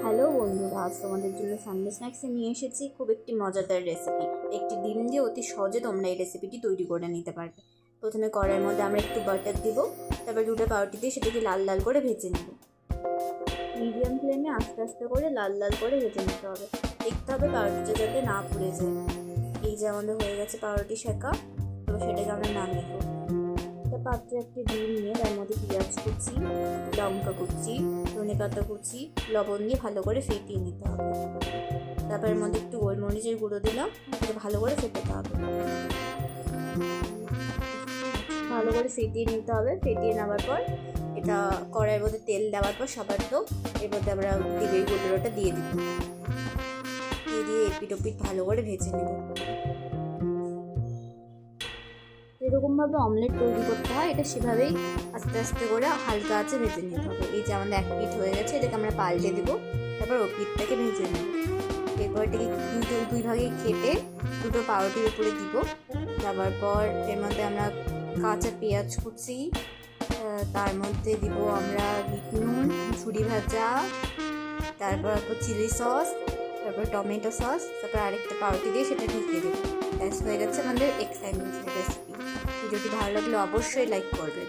Hello বন্ধুরা, আজ তোমাদের জন্য সানডে স্ন্যাক্সে নিয়ে এসেছি খুব একটি মজাদার রেসিপি। একটি ডিম দিয়ে অতি সহজে তোমরা এই রেসিপিটি তৈরি করে নিতে পারবে। প্রথমে কড়াইয়ের মধ্যে আমরা একটু বাটার দিব, তারপর দুটো পাউরুটি দিয়ে সেটাকে লাল লাল করে ভেজে নেব। মিডিয়াম ফ্লেমে আস্তে আস্তে করে লাল লাল করে ভেজে নিতে হবে। দেখতে হবে পাউরুটিটা যাতে না পুড়ে যায়। এই যে আমাদের হয়ে গেছে পাউরুটি শেঁকা, তো সেটাকে আমরা নামিয়ে দেবো। একটা পাত্রে একটি ডিম নিয়ে তার মধ্যে পেঁয়াজ কুচি, লঙ্কা কুচি, ধনেপাতা কুচি, লবণ দিয়ে ভালো করে ফেটিয়ে নিতে হবে। তারপর এর মধ্যে একটু গোলমরিচের গুঁড়ো দিলাম, সেটা ভালো করে ফেটাতে হবে। ভালো করে ফেটিয়ে নিতে হবে। ফেটিয়ে নেওয়ার পর এটা কড়াইয়ের মধ্যে তেল দেওয়ার পর সবার তো এর মধ্যে আমরা ডিমের গুঁড়োটা দিয়ে দিব। দিয়ে এপিট ওপিট ভালো করে ভেজে নেব। যেরকমভাবে অমলেট তৈরি করতে হয় এটা সেভাবেই আস্তে আস্তে করে হালকা আঁচে ভেজে নিতে হবে। এই যে আমাদের এক পিঠ হয়ে গেছে, এটাকে আমরা পাল্টে দেবো। তারপর ও পিঠটাকে ভেজে নেব। এরপর এটাকে দুই ভাগে কেটে দুটো পাউরুটির উপরে দিব। দেওয়ার পর এর মধ্যে আমরা কাঁচা পেঁয়াজ কুচি, তার মধ্যে দিব আমরা বিট নুন, ঝুরি ভাজা, তারপর চিলি সস, তারপর টমেটো সস, তারপর আরেকটা পাউরুটি দিয়ে সেটা ঢেকে দেবো। ব্যাস হয়ে গেছে আমাদের এগ স্যান্ডউইচ রেসিপি। ভিডিওটি ভালো লাগলে অবশ্যই লাইক করবেন।